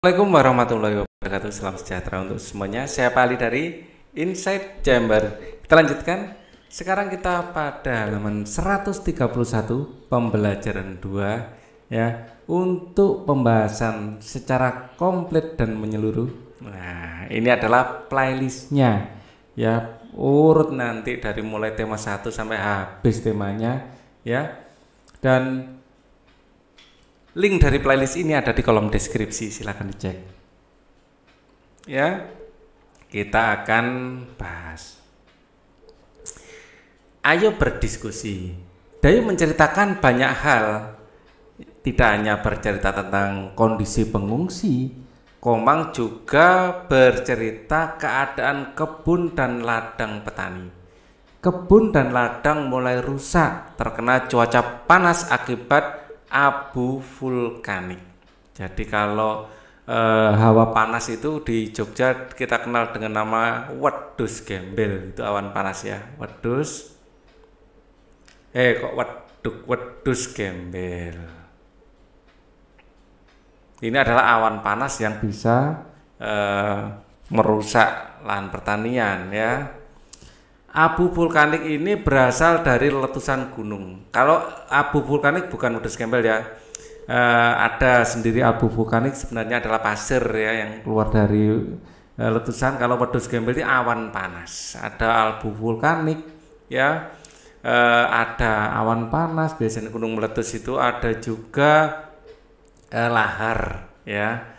Assalamualaikum warahmatullahi wabarakatuh. Salam sejahtera untuk semuanya. Saya Pak Ali dari Insight Jember. Kita lanjutkan. Sekarang kita pada halaman 131 pembelajaran 2 ya, untuk pembahasan secara komplit dan menyeluruh. Nah, ini adalah playlistnya ya, urut nanti dari mulai tema 1 sampai habis temanya ya. Dan link dari playlist ini ada di kolom deskripsi, silahkan dicek. Ya, kita akan bahas. Ayo berdiskusi. Dayu menceritakan banyak hal, tidak hanya bercerita tentang kondisi pengungsi. Komang juga bercerita keadaan kebun dan ladang petani. Kebun dan ladang mulai rusak terkena cuaca panas akibat abu vulkanik. Jadi kalau hawa panas itu di Jogja kita kenal dengan nama wedhus gembel, itu awan panas ya, wedhus. Wedhus gembel. Ini adalah awan panas yang bisa merusak lahan pertanian ya. Abu vulkanik ini berasal dari letusan gunung. Kalau abu vulkanik bukan wedhus gembel ya. Ada sendiri abu vulkanik sebenarnya adalah pasir ya yang keluar dari letusan. Kalau wedhus gembel ini awan panas. Ada abu vulkanik ya. Ada awan panas, biasanya gunung meletus itu, ada juga lahar ya.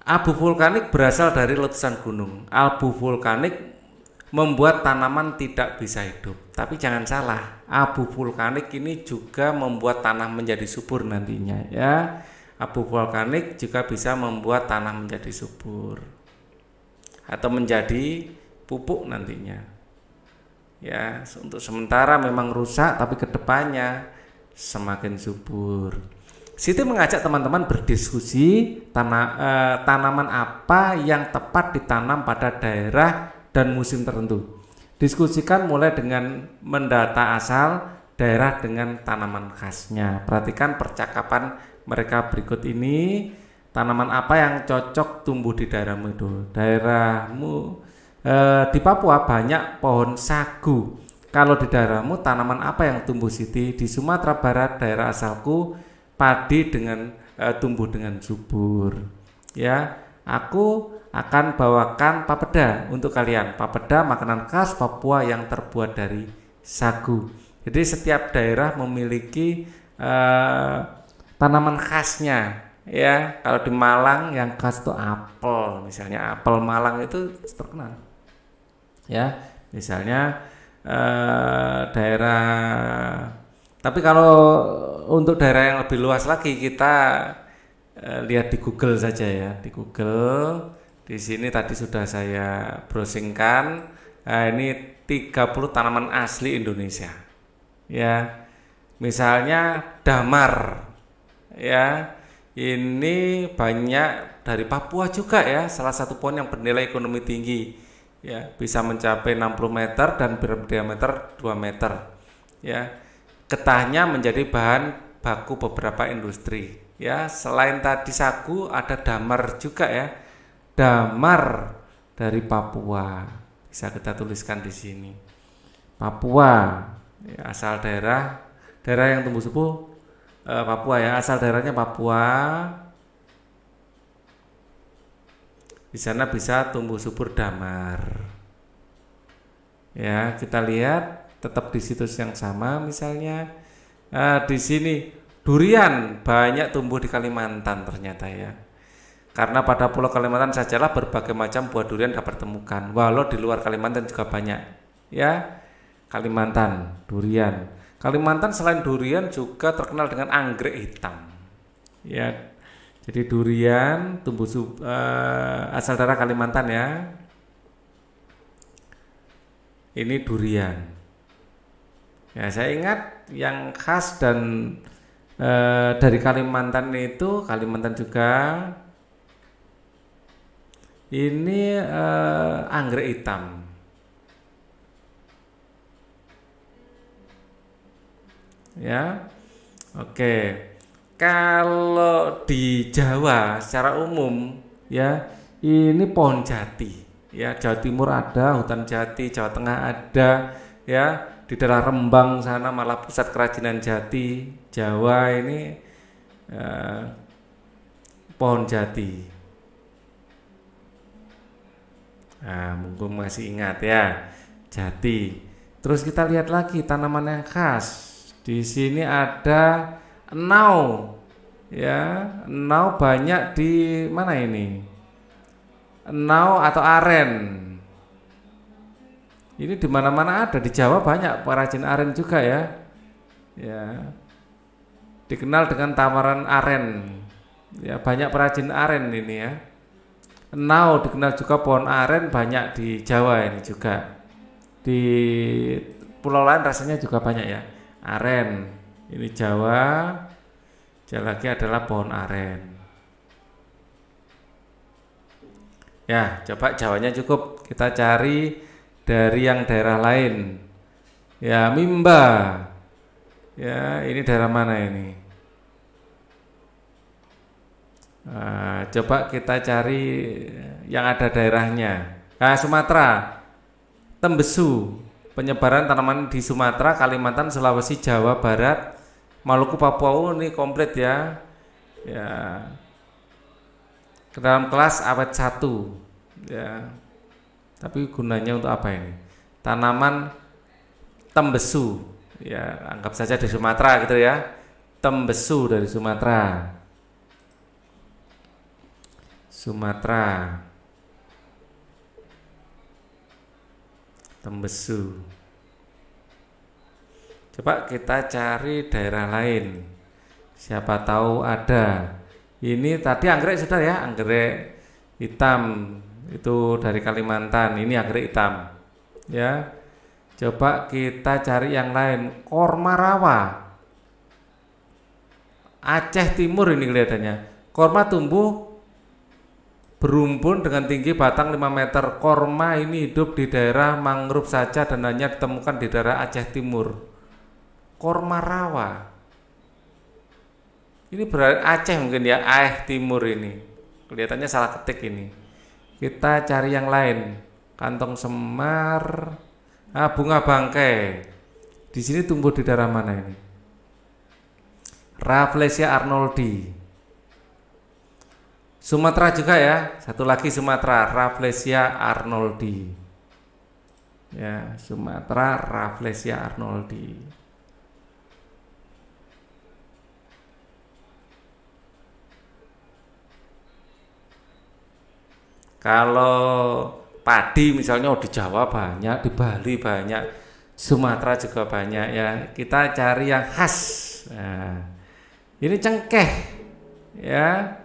Abu vulkanik berasal dari letusan gunung. Abu vulkanik membuat tanaman tidak bisa hidup. Tapi jangan salah, abu vulkanik ini juga membuat tanah menjadi subur nantinya ya. Abu vulkanik juga bisa membuat tanah menjadi subur atau menjadi pupuk nantinya. Ya, untuk sementara memang rusak, tapi kedepannya semakin subur. Siti mengajak teman-teman berdiskusi tanaman apa yang tepat ditanam pada daerah dan musim tertentu. Diskusikan mulai dengan mendata asal daerah dengan tanaman khasnya. Perhatikan percakapan mereka berikut ini. Tanaman apa yang cocok tumbuh di daerahmu itu? Daerahmu di Papua banyak pohon sagu. Kalau di daerahmu tanaman apa yang tumbuh, Siti? Di Sumatera Barat daerah asalku padi dengan tumbuh dengan subur. Ya, aku akan bawakan papeda untuk kalian. Papeda makanan khas Papua yang terbuat dari sagu. Jadi setiap daerah memiliki tanaman khasnya ya. Kalau di Malang yang khas itu apel, misalnya apel Malang itu terkenal ya. Misalnya daerah, tapi kalau untuk daerah yang lebih luas lagi kita lihat di Google saja ya. Di Google di sini tadi sudah saya browsingkan. Nah, ini 30 tanaman asli Indonesia. Ya. Misalnya damar. Ya. Ini banyak dari Papua juga ya. Salah satu pohon yang bernilai ekonomi tinggi. Ya, bisa mencapai 60 meter dan berdiameter 2 meter. Ya. Getahnya menjadi bahan baku beberapa industri. Ya, selain tadi sagu ada damar juga ya. Damar dari Papua bisa kita tuliskan di sini. Papua ya, asal daerah yang tumbuh subur Papua ya, asal daerahnya Papua. Di sana bisa tumbuh subur damar. Ya, kita lihat tetap di situs yang sama misalnya. Di sini durian banyak tumbuh di Kalimantan ternyata ya. Karena pada Pulau Kalimantan sajalah berbagai macam buah durian dapat ditemukan. Walau di luar Kalimantan juga banyak. Ya, Kalimantan, durian. Kalimantan selain durian juga terkenal dengan anggrek hitam. Ya, jadi durian tumbuh asal daerah Kalimantan ya. Ini durian. Ya, saya ingat yang khas dan dari Kalimantan itu, Kalimantan juga. Ini anggrek hitam. Ya. Oke. Kalau di Jawa secara umum ya ini pohon jati. Ya, Jawa Timur ada hutan jati, Jawa Tengah ada ya, di daerah Rembang sana malah pusat kerajinan jati. Jawa ini eh, pohon jati. Nah, mungkin masih ingat ya, jati. Terus kita lihat lagi tanaman yang khas. Di sini ada enau. Ya, enau banyak di mana ini? Enau atau aren. Ini di mana-mana ada, di Jawa banyak perajin aren juga ya. Ya. Dikenal dengan tamaran aren. Ya, banyak perajin aren ini ya. Enau dikenal juga, pohon aren banyak di Jawa ini juga. Di pulau lain rasanya juga banyak ya. Aren. Ini Jawa. Yang lagi adalah pohon aren. Ya, coba Jawanya cukup. Kita cari dari yang daerah lain. Ya, mimba. Ya, ini daerah mana ini? Coba kita cari yang ada daerahnya. Sumatera. Tembesu. Penyebaran tanaman di Sumatera, Kalimantan, Sulawesi, Jawa Barat, Maluku, Papua. Ini komplit ya. Ya. Ke dalam kelas awet 1 ya. Tapi gunanya untuk apa ini? Tanaman tembesu ya, anggap saja di Sumatera gitu ya. Tembesu dari Sumatera. Sumatera. Tembesu. Coba kita cari daerah lain. Siapa tahu ada. Ini tadi anggrek sudah ya, anggrek hitam itu dari Kalimantan. Ini anggrek hitam. Ya. Coba kita cari yang lain. Korma rawa. Aceh Timur ini kelihatannya. Korma tumbuh berumpun dengan tinggi batang 5 meter. Korma ini hidup di daerah mangrove saja dan hanya ditemukan di daerah Aceh Timur. Korma rawa. Ini berarti Aceh mungkin ya, Timur ini. Kelihatannya salah ketik ini. Kita cari yang lain. Kantong semar. Bunga bangkai. Di sini tumbuh di daerah mana ini? Rafflesia arnoldi. Sumatera juga ya. Satu lagi Sumatera, Rafflesia arnoldi. Ya, Sumatera Rafflesia arnoldi. Kalau padi misalnya di Jawa banyak, di Bali banyak, Sumatera juga banyak ya. Kita cari yang khas. Nah, ini cengkeh ya.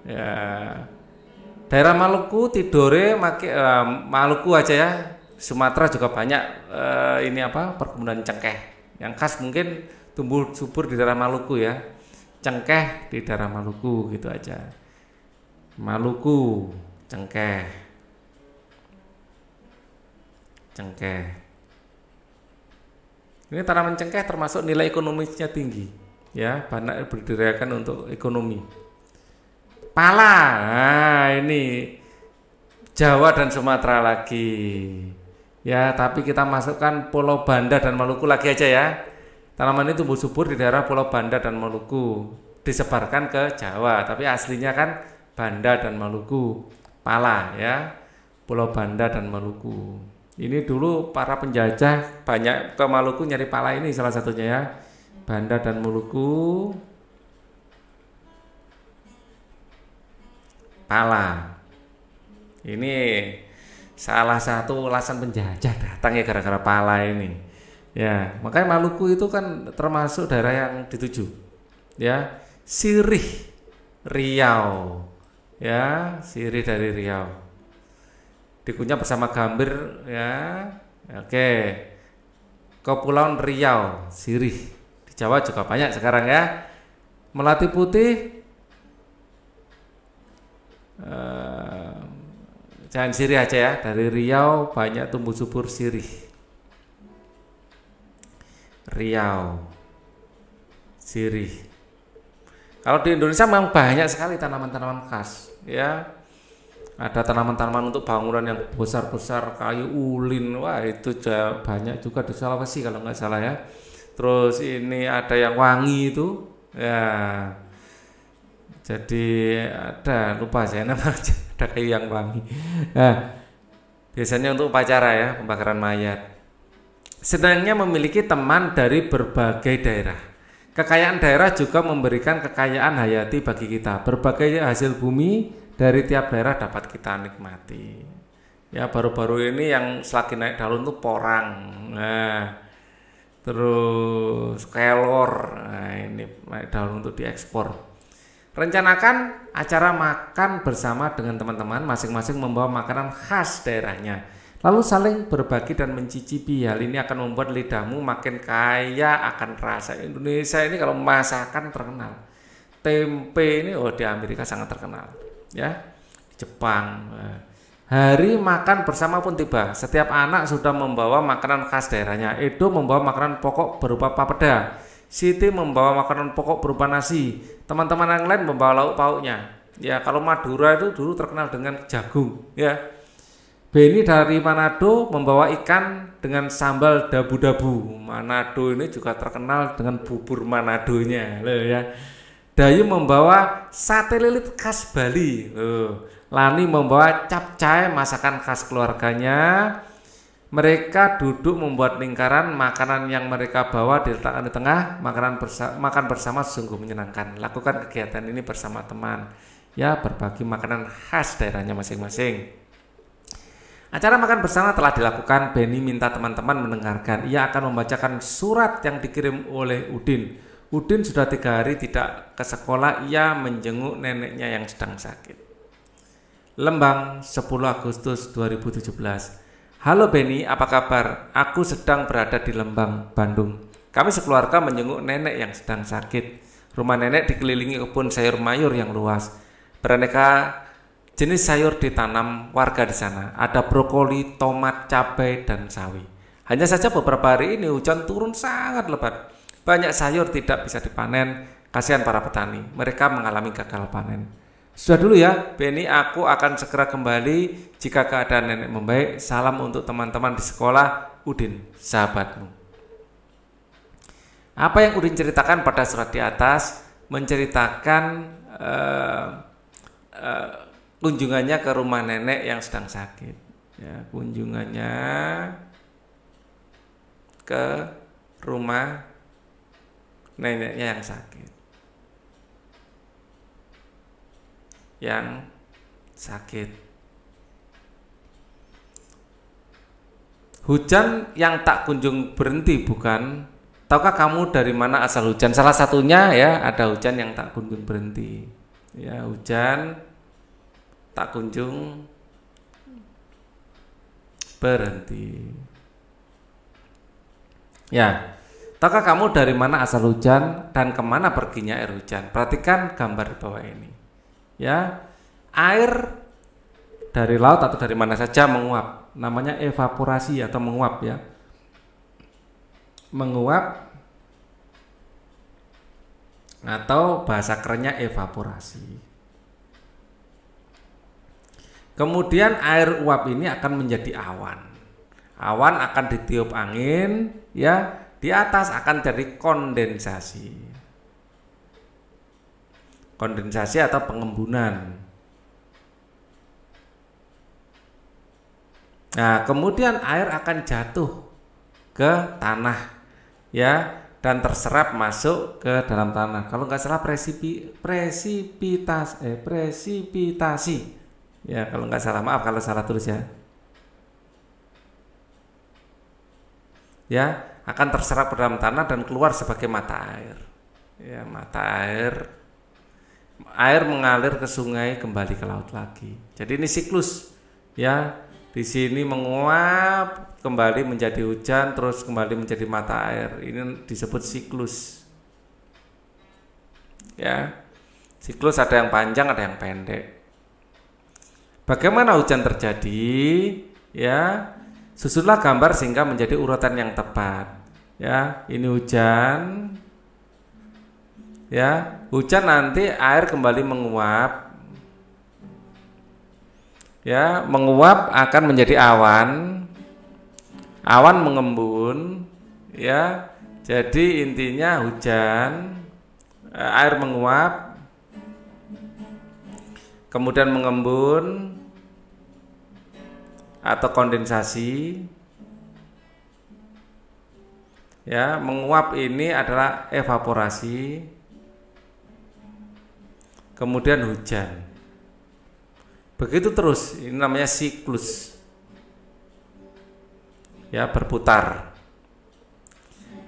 Ya. Daerah Maluku, Tidore, Maluku aja ya. Sumatera juga banyak ini perkebunan cengkeh. Yang khas mungkin tumbuh subur di daerah Maluku ya. Cengkeh di daerah Maluku gitu aja. Maluku. Cengkeh. Ini tanaman cengkeh termasuk nilai ekonomisnya tinggi ya, banyak berdirikan untuk ekonomi. Pala. Nah, ini Jawa dan Sumatera lagi ya, tapi kita masukkan Pulau Banda dan Maluku lagi aja ya. Tanaman ini tumbuh subur di daerah Pulau Banda dan Maluku, disebarkan ke Jawa, tapi aslinya kan Banda dan Maluku. Pala ya, Pulau Banda dan Maluku. Ini dulu para penjajah banyak ke Maluku nyari pala ini salah satunya ya. Banda dan Maluku. Pala. Ini salah satu alasan penjajah datang ya gara-gara pala ini. Ya, makanya Maluku itu kan termasuk daerah yang dituju. Ya, Sirih Riau. Ya, Sirih dari Riau. Dikunyah bersama gambir ya. Oke. Kepulauan Riau, Sirih. Di Jawa juga banyak sekarang ya. Melati putih. Jangan sirih aja ya. Dari Riau banyak tumbuh subur sirih. Riau, sirih. Kalau di Indonesia memang banyak sekali tanaman-tanaman khas, ya. Ada tanaman-tanaman untuk bangunan yang besar-besar, kayu ulin, wah itu banyak juga di Sulawesi kalau nggak salah ya. Terus ini ada yang wangi itu, ya. Jadi ada, lupa saya namanya, ada kayu yang wangi. Nah, biasanya untuk upacara ya, pembakaran mayat. Senangnya memiliki teman dari berbagai daerah. Kekayaan daerah juga memberikan kekayaan hayati bagi kita. Berbagai hasil bumi dari tiap daerah dapat kita nikmati. Ya, baru-baru ini yang selagi naik daun itu porang. Nah, terus kelor. Nah, ini naik daun untuk diekspor. Rencanakan acara makan bersama dengan teman-teman, masing-masing membawa makanan khas daerahnya. Lalu saling berbagi dan mencicipi. Hal ini akan membuat lidahmu makin kaya akan rasa. Indonesia ini kalau masakan terkenal. Tempe ini di Amerika sangat terkenal. Ya, Jepang. Hari makan bersama pun tiba. Setiap anak sudah membawa makanan khas daerahnya. Edo membawa makanan pokok berupa papeda. Siti membawa makanan pokok berupa nasi. Teman-teman yang lain membawa lauk pauknya. Ya, kalau Madura itu dulu terkenal dengan jagung. Ya, Beni dari Manado membawa ikan dengan sambal dabu-dabu. Manado ini juga terkenal dengan bubur Manadonya, loh ya. Dayu membawa sate lilit khas Bali. Lani membawa capcay, masakan khas keluarganya. Mereka duduk membuat lingkaran, makanan yang mereka bawa diletakkan di tengah. Makan bersama sungguh menyenangkan. Lakukan kegiatan ini bersama teman. Ya, berbagi makanan khas daerahnya masing-masing. Acara makan bersama telah dilakukan. Beni minta teman-teman mendengarkan. Ia akan membacakan surat yang dikirim oleh Udin. Udin sudah 3 hari tidak ke sekolah. Ia menjenguk neneknya yang sedang sakit. Lembang, 10 Agustus 2017. Halo Beni, apa kabar? Aku sedang berada di Lembang, Bandung. Kami sekeluarga menjenguk nenek yang sedang sakit. Rumah nenek dikelilingi kebun sayur mayur yang luas. Beraneka jenis sayur ditanam warga di sana. Ada brokoli, tomat, cabai, dan sawi. Hanya saja beberapa hari ini hujan turun sangat lebat. Banyak sayur tidak bisa dipanen. Kasihan para petani, mereka mengalami gagal panen. Sudah dulu ya, Beni, aku akan segera kembali jika keadaan nenek membaik. Salam untuk teman-teman di sekolah, Udin, sahabatmu. Apa yang Udin ceritakan pada surat di atas, menceritakan kunjungannya ke rumah nenek yang sedang sakit. Ya, kunjungannya ke rumah neneknya yang sakit. Hujan yang tak kunjung berhenti, bukan? Tahukah kamu dari mana asal hujan? Salah satunya ya, ada hujan yang tak kunjung berhenti. Ya, hujan tak kunjung berhenti. Ya, tahukah kamu dari mana asal hujan dan kemana perginya air hujan? Perhatikan gambar di bawah ini. Ya, air dari laut atau dari mana saja menguap, namanya evaporasi atau menguap ya. Menguap atau bahasa kerennya evaporasi. Kemudian air uap ini akan menjadi awan. Awan akan ditiup angin ya, di atas akan jadi kondensasi. Kondensasi atau pengembunan. Nah, kemudian air akan jatuh ke tanah ya, dan terserap masuk ke dalam tanah. Kalau nggak salah presipitasi. Ya, kalau nggak salah, maaf kalau salah tulis ya. Ya, akan terserap ke dalam tanah dan keluar sebagai mata air. Ya, mata air. Air mengalir ke sungai, kembali ke laut lagi. Jadi ini siklus ya. Di sini menguap, kembali menjadi hujan, terus kembali menjadi mata air. Ini disebut siklus. Ya. Siklus ada yang panjang, ada yang pendek. Bagaimana hujan terjadi? Ya. Susunlah gambar sehingga menjadi urutan yang tepat. Ya, ini hujan. Ya, hujan nanti air kembali menguap. Ya, menguap akan menjadi awan. Awan mengembun, ya. Jadi intinya hujan, air menguap, kemudian mengembun atau kondensasi. Ya, menguap ini adalah evaporasi. Kemudian hujan. Begitu terus, ini namanya siklus. Ya, berputar.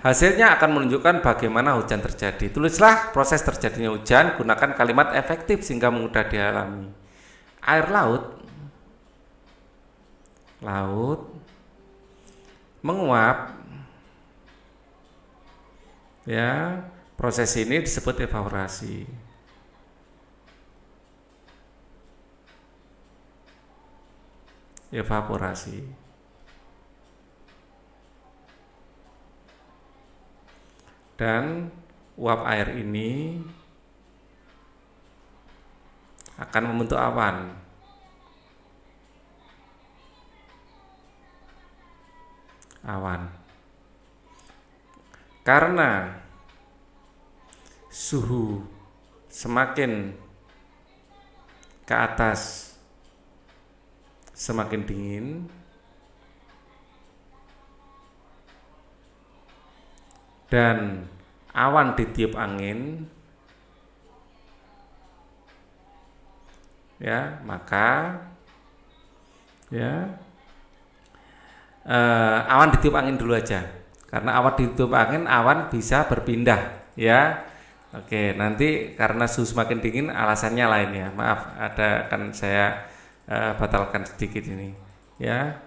Hasilnya akan menunjukkan bagaimana hujan terjadi. Tulislah proses terjadinya hujan, gunakan kalimat efektif sehingga mudah dialami. Air laut menguap. Ya, proses ini disebut evaporasi. Evaporasi. Dan uap air ini akan membentuk awan. Karena suhu semakin ke atas semakin dingin, dan awan ditiup angin, ya, maka ya awan ditiup angin dulu aja, karena awan ditiup angin, awan bisa berpindah, ya. Oke, nanti karena suhu semakin dingin alasannya lain, ya. Maaf, ada kan saya batalkan sedikit ini, ya.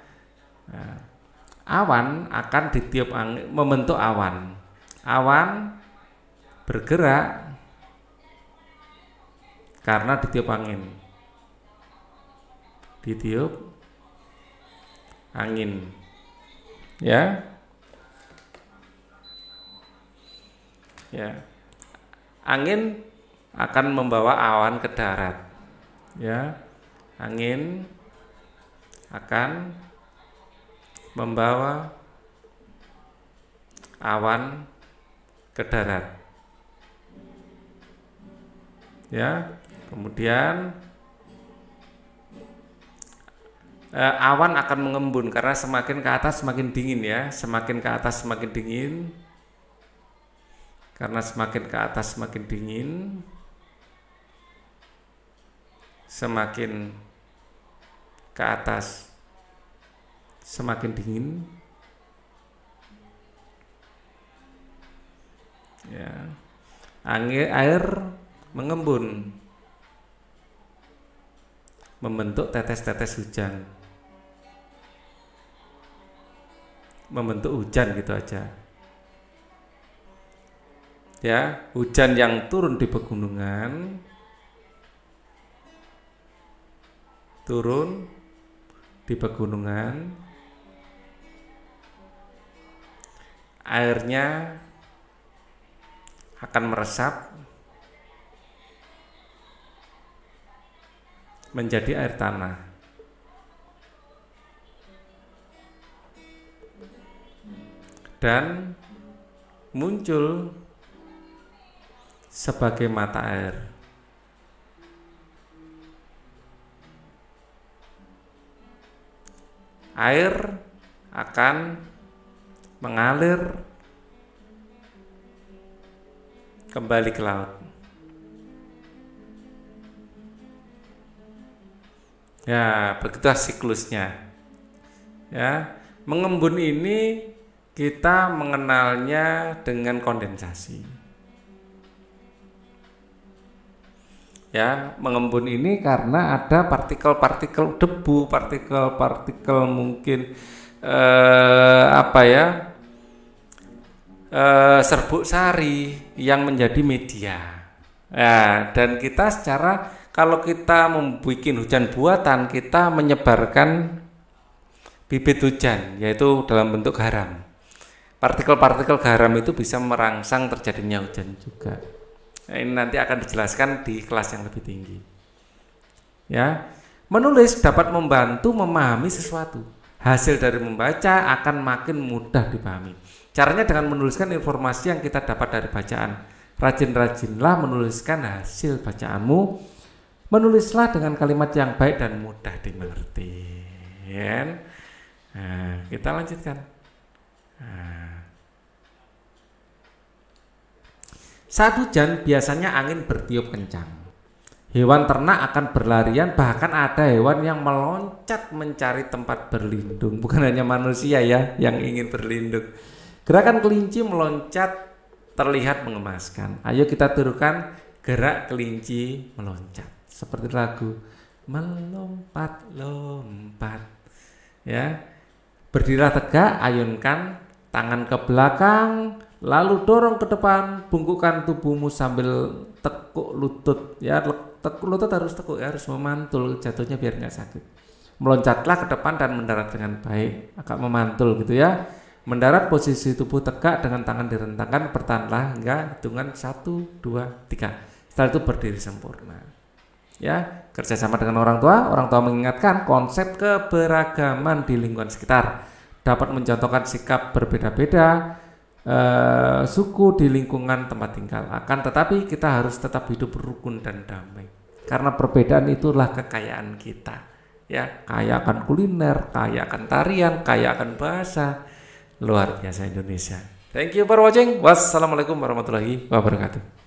Awan akan ditiup angin, membentuk awan. Awan bergerak karena ditiup angin. Ditiup angin, ya. Ya. Angin akan membawa awan ke darat. Ya. Angin akan membawa awan ke darat. Ya, kemudian awan akan mengembun karena semakin ke atas semakin dingin, ya, semakin ke atas semakin dingin. Karena semakin ke atas semakin dingin, semakin ke atas semakin dingin, ya, air mengembun, membentuk tetes-tetes hujan, membentuk hujan gitu aja. Ya, hujan yang turun di pegunungan, airnya akan meresap menjadi air tanah. Dan muncul sebagai mata air. Air akan mengalir kembali ke laut. Ya, begitu siklusnya. Ya, mengembun ini kita mengenalnya dengan kondensasi. Ya, mengembun ini karena ada partikel-partikel debu, partikel-partikel mungkin serbuk sari yang menjadi media. Ya, dan kita kalau kita membuat hujan buatan, kita menyebarkan bibit hujan, yaitu dalam bentuk garam. Partikel-partikel garam itu bisa merangsang terjadinya hujan juga. Nah, ini nanti akan dijelaskan di kelas yang lebih tinggi. Ya, menulis dapat membantu memahami sesuatu. Hasil dari membaca akan makin mudah dipahami. Caranya dengan menuliskan informasi yang kita dapat dari bacaan. Rajin-rajinlah menuliskan hasil bacaanmu. Menulislah dengan kalimat yang baik dan mudah dimengerti. Ya. Nah, kita lanjutkan. Saat hujan biasanya angin bertiup kencang. Hewan ternak akan berlarian, bahkan ada hewan yang meloncat mencari tempat berlindung. Bukan hanya manusia ya yang ingin berlindung. Gerakan kelinci meloncat terlihat mengemaskan. Ayo kita tirukan gerak kelinci meloncat. Seperti lagu melompat-lompat. Ya. Berdirilah tegak, ayunkan tangan ke belakang, lalu dorong ke depan, bungkukkan tubuhmu sambil tekuk lutut. Ya, tekuk lutut harus tekuk, ya, harus memantul jatuhnya biar nggak sakit. Meloncatlah ke depan dan mendarat dengan baik, agak memantul gitu ya. Mendarat posisi tubuh tegak dengan tangan direntangkan, bertahanlah hingga hitungan 1, 2, 3. Setelah itu berdiri sempurna. Ya, kerjasama dengan orang tua mengingatkan konsep keberagaman di lingkungan sekitar, dapat mencontohkan sikap berbeda-beda suku di lingkungan tempat tinggal. Akan tetapi kita harus tetap hidup rukun dan damai, karena perbedaan itulah kekayaan kita. Ya, kaya akan kuliner, kaya akan tarian, kaya akan bahasa. Luar biasa Indonesia. Thank you for watching. Wassalamualaikum warahmatullahi wabarakatuh.